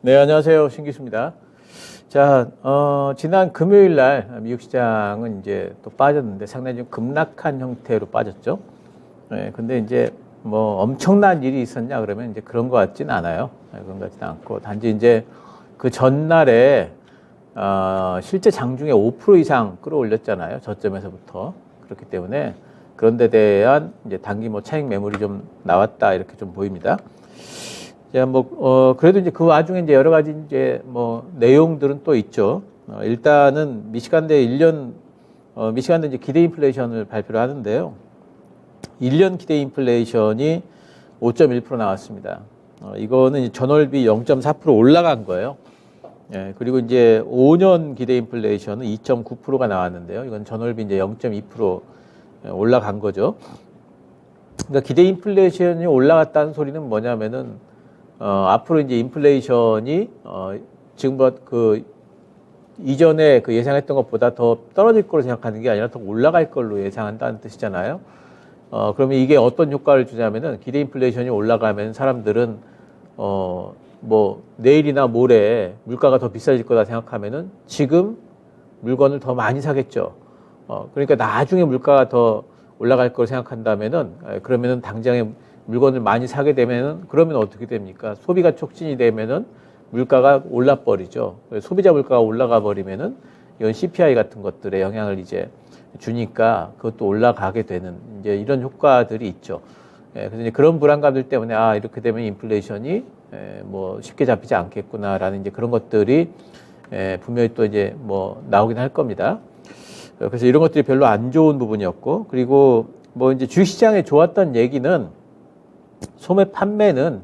네, 안녕하세요. 신기수입니다. 자, 지난 금요일 날 미국 시장은 이제 또 빠졌는데 상당히 좀 급락한 형태로 빠졌죠. 네, 근데 이제 뭐 엄청난 일이 있었냐 그러면 이제 그런 것 같진 않아요. 네, 그런 것 같진 않고 단지 이제 그 전날에 실제 장중에 5% 이상 끌어올렸잖아요. 저점에서부터. 그렇기 때문에 그런 데 대한 이제 단기 뭐 차익 매물이 좀 나왔다 이렇게 좀 보입니다. 자, 그래도 이제 그 와중에 이제 여러 가지 이제 뭐 내용들은 또 있죠. 일단은 미시간대 미시간대 이제 기대 인플레이션을 발표를 하는데요. 1년 기대 인플레이션이 5.1% 나왔습니다. 이거는 전월비 0.4% 올라간 거예요. 예, 그리고 이제 5년 기대 인플레이션은 2.9%가 나왔는데요. 이건 전월비 이제 0.2% 올라간 거죠. 그러니까 기대 인플레이션이 올라갔다는 소리는 뭐냐면은 앞으로 이제 인플레이션이 지금 그 이전에 그 예상했던 것보다 더 떨어질 거로 생각하는 게 아니라 더 올라갈 걸로 예상한다는 뜻이잖아요. 그러면 이게 어떤 효과를 주냐면은 기대 인플레이션이 올라가면 사람들은 뭐 내일이나 모레 물가가 더 비싸질 거다 생각하면은 지금 물건을 더 많이 사겠죠. 그러니까 나중에 물가가 더 올라갈 걸 생각한다면은 그러면은 당장에 물건을 많이 사게 되면은 그러면 어떻게 됩니까? 소비가 촉진이 되면은 물가가 올라 버리죠. 소비자 물가가 올라가 버리면은 이건 CPI 같은 것들에 영향을 이제 주니까 그것도 올라가게 되는 이제 이런 효과들이 있죠. 그래서 이제 그런 불안감들 때문에 이렇게 되면 인플레이션이 뭐 쉽게 잡히지 않겠구나라는 이제 그런 것들이 분명히 또 이제 뭐 나오긴 할 겁니다. 그래서 이런 것들이 별로 안 좋은 부분이었고, 그리고 뭐 이제 주식시장에 좋았던 얘기는 소매 판매는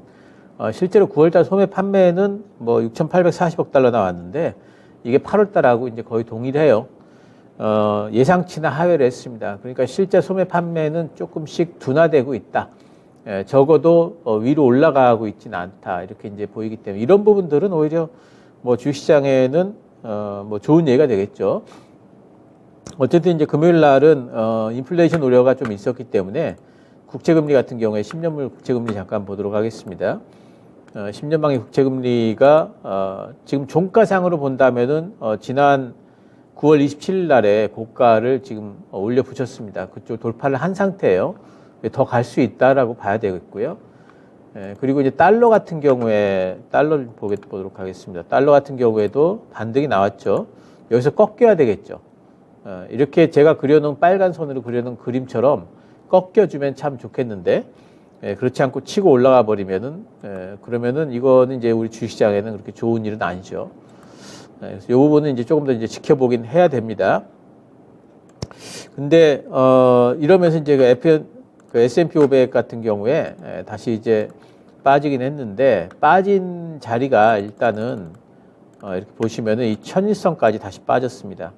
실제로 9월달 소매 판매는 뭐 6,840억 달러 나왔는데 이게 8월달하고 이제 거의 동일해요. 예상치나 하회를 했습니다. 그러니까 실제 소매 판매는 조금씩 둔화되고 있다. 적어도 위로 올라가고 있지는 않다. 이렇게 이제 보이기 때문에 이런 부분들은 오히려 뭐 주식시장에는 뭐 좋은 예가 되겠죠. 어쨌든 이제 금요일 날은 인플레이션 우려가 좀 있었기 때문에 국채금리 같은 경우에 10년물 국채금리 잠깐 보도록 하겠습니다. 10년망의 국채금리가 지금 종가상으로 본다면은 지난 9월 27일 날에 고가를 지금 올려 붙였습니다. 그쪽 돌파를 한 상태예요. 더 갈 수 있다라고 봐야 되겠고요. 그리고 이제 달러 같은 경우에 달러를 보도록 하겠습니다. 달러 같은 경우에도 반등이 나왔죠. 여기서 꺾여야 되겠죠. 이렇게 제가 그려놓은 빨간 선으로 그려놓은 그림처럼 꺾여주면 참 좋겠는데 그렇지 않고 치고 올라가 버리면은 그러면은 이거는 이제 우리 주식시장에는 그렇게 좋은 일은 아니죠. 그래서 이 부분은 이제 조금 더 이제 지켜보긴 해야 됩니다. 근데 이러면서 이제 그 S&P 500 같은 경우에 다시 이제 빠지긴 했는데 빠진 자리가 일단은 이렇게 보시면은 이 1001선까지 다시 빠졌습니다.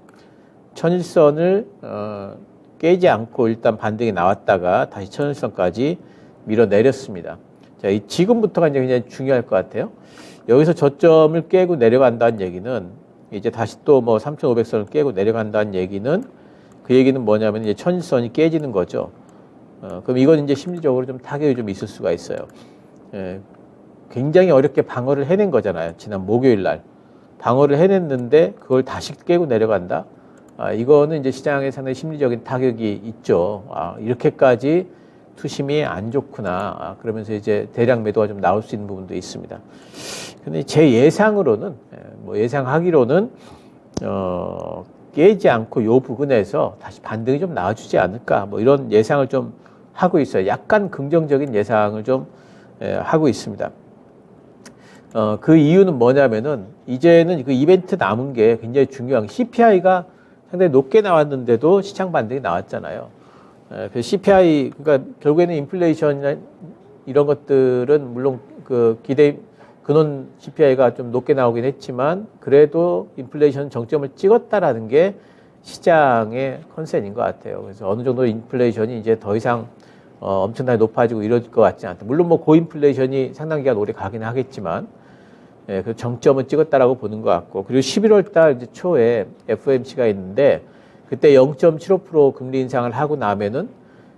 1001선을 깨지 않고 일단 반등이 나왔다가 다시 1001선까지 밀어내렸습니다. 자, 지금부터가 이제 굉장히 중요할 것 같아요. 여기서 저점을 깨고 내려간다는 얘기는 이제 다시 또 뭐 3500선을 깨고 내려간다는 얘기는 그 얘기는 뭐냐면 이제 1001선이 깨지는 거죠. 그럼 이건 이제 심리적으로 좀 타격이 좀 있을 수가 있어요. 굉장히 어렵게 방어를 해낸 거잖아요. 지난 목요일 날. 방어를 해냈는데 그걸 다시 깨고 내려간다? 이거는 이제 시장에 상당히 심리적인 타격이 있죠. 이렇게까지 투심이 안 좋구나. 그러면서 이제 대량 매도가 좀 나올 수 있는 부분도 있습니다. 근데 제 예상으로는, 뭐 예상하기로는, 깨지 않고 요 부근에서 다시 반등이 좀 나와주지 않을까. 뭐 이런 예상을 좀 하고 있어요. 약간 긍정적인 예상을 좀 하고 있습니다. 그 이유는 뭐냐면은 이제는 그 이벤트 남은 게 굉장히 중요한 CPI가 상당히 높게 나왔는데도 시장 반등이 나왔잖아요. 그 CPI, 그러니까 결국에는 인플레이션 이런 것들은 물론 그 근원 CPI가 좀 높게 나오긴 했지만 그래도 인플레이션 정점을 찍었다라는 게 시장의 컨센인 것 같아요. 그래서 어느 정도 인플레이션이 이제 더 이상 엄청나게 높아지고 이럴 것 같지는 않다. 물론 뭐 고인플레이션이 상당 기간 오래 가긴 하겠지만 그 정점을 찍었다라고 보는 것 같고, 그리고 11월 달 이제 초에 FOMC가 있는데 그때 0.75% 금리 인상을 하고 나면은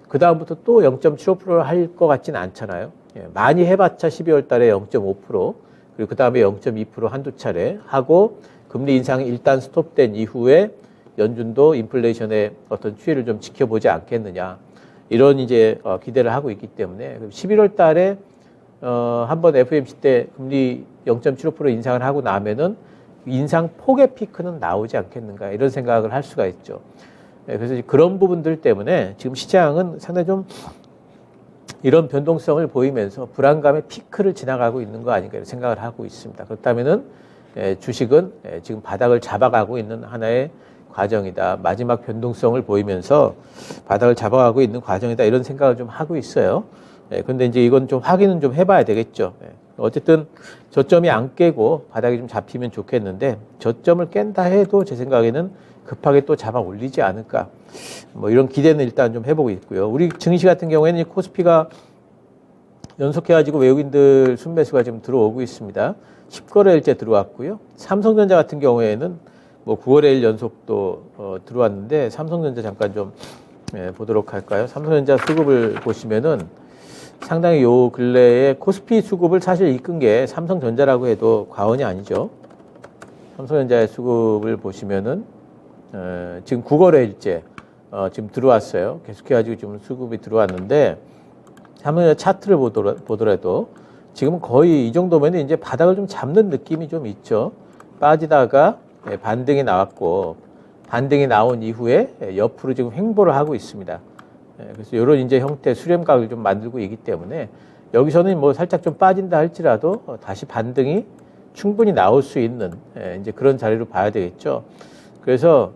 그 다음부터 또 0.75%를 할 것 같지는 않잖아요. 많이 해봤자 12월 달에 0.5%, 그리고 그 다음에 0.2% 한두 차례 하고 금리 인상이 일단 스톱된 이후에 연준도 인플레이션의 어떤 추이를 좀 지켜보지 않겠느냐. 이런 이제 기대를 하고 있기 때문에 11월 달에 한번 FOMC 때 금리 0.75% 인상을 하고 나면은 인상 폭의 피크는 나오지 않겠는가 이런 생각을 할 수가 있죠. 그래서 그런 부분들 때문에 지금 시장은 상당히 좀 이런 변동성을 보이면서 불안감의 피크를 지나가고 있는 거 아닌가 이런 생각을 하고 있습니다. 그렇다면은 주식은 지금 바닥을 잡아가고 있는 하나의 과정이다. 마지막 변동성을 보이면서 바닥을 잡아가고 있는 과정이다. 이런 생각을 좀 하고 있어요. 근데 이제 이건 좀 확인은 좀 해봐야 되겠죠. 어쨌든 저점이 안 깨고 바닥이 좀 잡히면 좋겠는데 저점을 깬다 해도 제 생각에는 급하게 또 잡아 올리지 않을까. 뭐 이런 기대는 일단 좀 해보고 있고요. 우리 증시 같은 경우에는 코스피가 연속해가지고 외국인들 순매수가 지금 들어오고 있습니다. 10거래일째 들어왔고요. 삼성전자 같은 경우에는 뭐 9거래일 연속도 들어왔는데 삼성전자 잠깐 좀 보도록 할까요? 삼성전자 수급을 보시면은 상당히 요 근래에 코스피 수급을 사실 이끈 게 삼성전자라고 해도 과언이 아니죠. 삼성전자의 수급을 보시면은 지금 9거래일째 지금 들어왔어요. 계속해가지고 지금 수급이 들어왔는데 삼성전자 차트를 보더라도 지금 거의 이 정도면 이제 바닥을 좀 잡는 느낌이 좀 있죠. 빠지다가 반등이 나왔고 반등이 나온 이후에 옆으로 지금 횡보를 하고 있습니다. 그래서 이런 이제 형태 수렴각을 좀 만들고 있기 때문에 여기서는 뭐 살짝 좀 빠진다 할지라도 다시 반등이 충분히 나올 수 있는 이제 그런 자리로 봐야 되겠죠. 그래서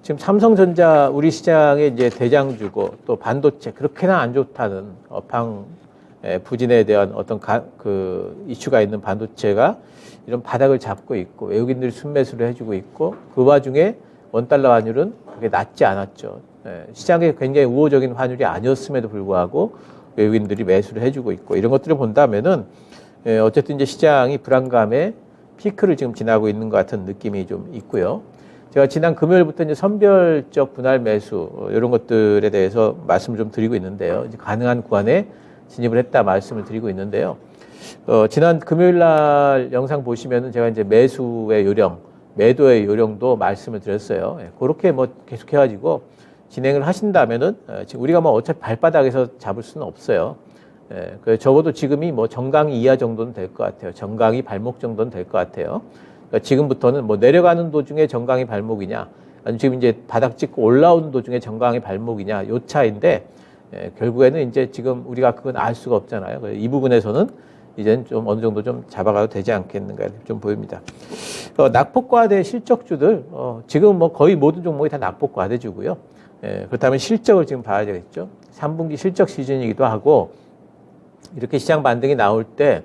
지금 삼성전자 우리 시장의 이제 대장주고 또 반도체 그렇게나 안 좋다는 업황 부진에 대한 어떤 그 이슈가 있는 반도체가 이런 바닥을 잡고 있고 외국인들이 순매수를 해주고 있고 그 와중에 원달러 환율은 그게 낮지 않았죠. 시장에 굉장히 우호적인 환율이 아니었음에도 불구하고 외국인들이 매수를 해주고 있고 이런 것들을 본다면은 어쨌든 이제 시장이 불안감의 피크를 지금 지나고 있는 것 같은 느낌이 좀 있고요. 제가 지난 금요일부터 이제 선별적 분할 매수 이런 것들에 대해서 말씀을 좀 드리고 있는데요. 이제 가능한 구간에 진입을 했다 말씀을 드리고 있는데요. 지난 금요일 날 영상 보시면은 제가 이제 매수의 요령, 매도의 요령도 말씀을 드렸어요. 그렇게 뭐 계속해가지고 진행을 하신다면은 지금 우리가 뭐 어차피 발바닥에서 잡을 수는 없어요. 적어도 지금이 뭐 정강이 이하 정도는 될 것 같아요. 정강이 발목 정도는 될 것 같아요. 그러니까 지금부터는 뭐 내려가는 도중에 정강이 발목이냐, 아니면 지금 이제 바닥 찍고 올라오는 도중에 정강이 발목이냐, 요 차인데 결국에는 이제 지금 우리가 그건 알 수가 없잖아요. 이 부분에서는 이제는 좀 어느 정도 좀 잡아가도 되지 않겠는가 좀 보입니다. 낙폭과대 실적주들 지금 뭐 거의 모든 종목이 다 낙폭과대주고요. 그렇다면 실적을 지금 봐야 되겠죠. 3분기 실적 시즌이기도 하고 이렇게 시장 반등이 나올 때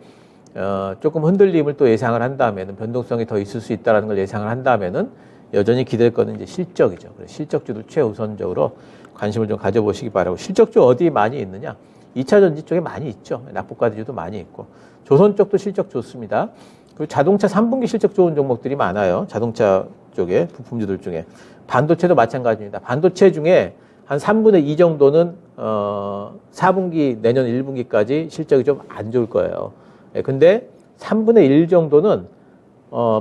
조금 흔들림을 또 예상을 한다면은 변동성이 더 있을 수 있다는 걸 예상을 한다면은 여전히 기댈 거는 이제 실적이죠. 그래서 실적주도 최우선적으로 관심을 좀 가져보시기 바라고. 실적주 어디 많이 있느냐? 2차 전지 쪽에 많이 있죠. 낙폭과대주도 많이 있고. 조선 쪽도 실적 좋습니다. 그리고 자동차 3분기 실적 좋은 종목들이 많아요. 자동차 쪽에 부품주들 중에. 반도체도 마찬가지입니다. 반도체 중에 한 3분의 2 정도는 4분기 내년 1분기까지 실적이 좀 안 좋을 거예요. 근데 3분의 1 정도는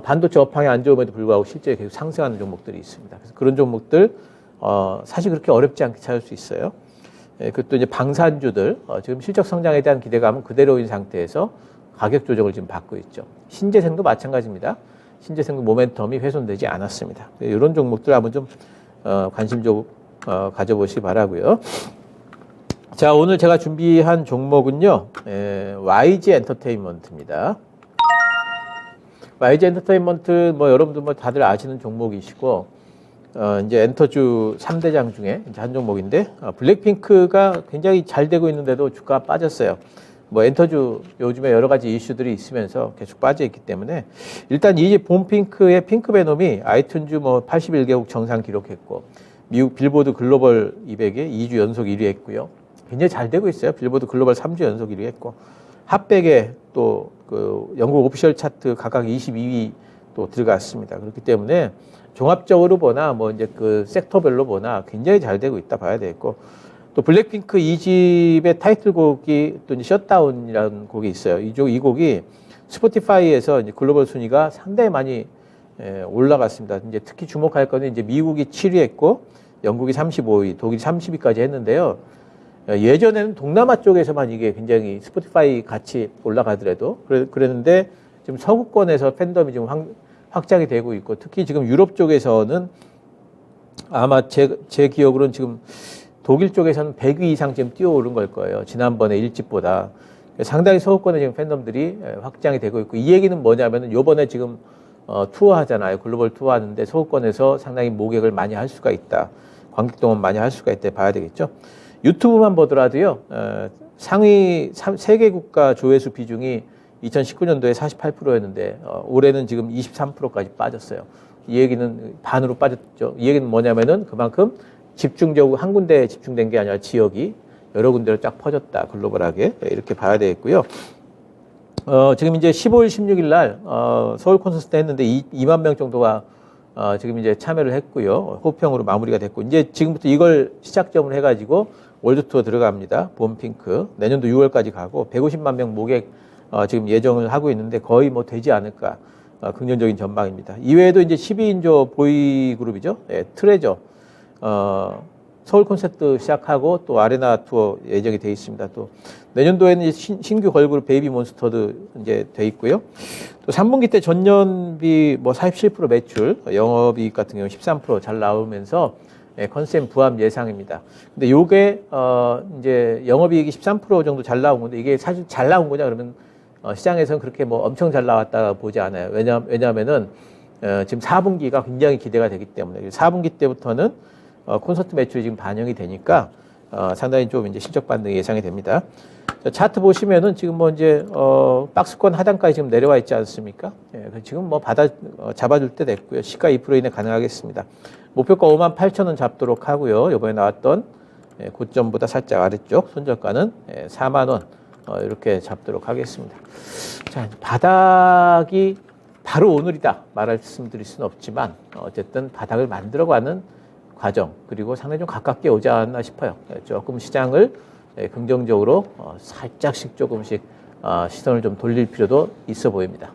반도체 업황이 안 좋음에도 불구하고 실적이 계속 상승하는 종목들이 있습니다. 그래서 그런 종목들 사실 그렇게 어렵지 않게 찾을 수 있어요. 그것도 이제 방산주들 지금 실적 성장에 대한 기대감은 그대로인 상태에서 가격 조정을 지금 받고 있죠. 신재생도 마찬가지입니다. 신재생도 모멘텀이 훼손되지 않았습니다. 이런 종목들 한번 좀 관심 좀 가져보시기 바라고요. 자, 오늘 제가 준비한 종목은요, YG 엔터테인먼트입니다. YG 엔터테인먼트 뭐 여러분들 뭐 다들 아시는 종목이시고 이제 엔터주 3대장 중에 이제 한 종목인데 블랙핑크가 굉장히 잘 되고 있는데도 주가가 빠졌어요. 뭐 엔터주 요즘에 여러 가지 이슈들이 있으면서 계속 빠져 있기 때문에 일단 이 봄핑크의 핑크베놈이 아이튠즈 뭐 81개국 정상 기록했고 미국 빌보드 글로벌 200에 2주 연속 1위 했고요. 굉장히 잘 되고 있어요. 빌보드 글로벌 3주 연속 1위 했고 핫백에 또 그 영국 오피셜 차트 각각 22위 또 들어갔습니다. 그렇기 때문에 종합적으로 보나 뭐 이제 그 섹터별로 보나 굉장히 잘 되고 있다 봐야 되겠고 또 블랙핑크 2집의 타이틀곡이 또 이제 셧다운이라는 곡이 있어요. 이 곡이 스포티파이에서 이제 글로벌 순위가 상당히 많이 올라갔습니다. 이제 특히 주목할 거는 이제 미국이 7위 했고 영국이 35위, 독일이 30위까지 했는데요. 예전에는 동남아 쪽에서만 이게 굉장히 스포티파이 같이 올라가더라도 그랬는데 지금 서구권에서 팬덤이 좀 확장이 되고 있고 특히 지금 유럽 쪽에서는 아마 제 기억으로는 지금 독일 쪽에서는 100위 이상 지금 뛰어오른 걸 거예요. 지난번에 일집보다. 상당히 서구권에 지금 팬덤들이 확장이 되고 있고 이 얘기는 뭐냐면은 요번에 지금 투어 하잖아요. 글로벌 투어 하는데 서구권에서 상당히 모객을 많이 할 수가 있다. 관객 동원 많이 할 수가 있다 봐야 되겠죠. 유튜브만 보더라도요. 상위 세계 국가 조회수 비중이 2019년도에 48%였는데 올해는 지금 23%까지 빠졌어요. 이 얘기는 반으로 빠졌죠. 이 얘기는 뭐냐면은 그만큼 집중적으로 한 군데에 집중된 게 아니라 지역이 여러 군데로 쫙 퍼졌다. 글로벌하게 이렇게 봐야 되겠고요. 지금 이제 15일, 16일 날 서울 콘서트 때 했는데 2만 명 정도가 지금 이제 참여를 했고요. 호평으로 마무리가 됐고 이제 지금부터 이걸 시작점으로 해가지고 월드 투어 들어갑니다. 봄핑크 내년도 6월까지 가고 150만 명 모객 지금 예정을 하고 있는데 거의 뭐 되지 않을까 긍정적인 전망입니다. 이외에도 이제 12인조 보이 그룹이죠. 트레저 서울 콘서트 시작하고 또 아레나 투어 예정이 돼 있습니다. 또 내년도에는 신규 걸그룹 베이비몬스터도 이제 돼 있고요. 또 3분기 때 전년비 뭐 47% 매출, 영업이익 같은 경우 13% 잘 나오면서 컨센 부합 예상입니다. 근데 요게 이제 영업이익이 13% 정도 잘 나온 건데 이게 사실 잘 나온 거냐 그러면 시장에서는 그렇게 뭐 엄청 잘 나왔다 보지 않아요. 왜냐하면은 지금 4분기가 굉장히 기대가 되기 때문에 4분기 때부터는 콘서트 매출이 지금 반영이 되니까 상당히 좀 이제 실적 반등이 예상이 됩니다. 자, 차트 보시면은 지금 뭐 이제 박스권 하단까지 지금 내려와 있지 않습니까? 지금 뭐 잡아줄 때 됐고요. 시가 2% 이내 가능하겠습니다. 목표가 58,000원 잡도록 하고요. 이번에 나왔던 고점보다 살짝 아래쪽 손절가는 4만 원 이렇게 잡도록 하겠습니다. 자, 바닥이 바로 오늘이다 말씀드릴 수는 없지만 어쨌든 바닥을 만들어가는 과정 그리고 상당히 좀 가깝게 오지 않나 싶어요. 조금 시장을 긍정적으로 살짝씩 조금씩 시선을 좀 돌릴 필요도 있어 보입니다.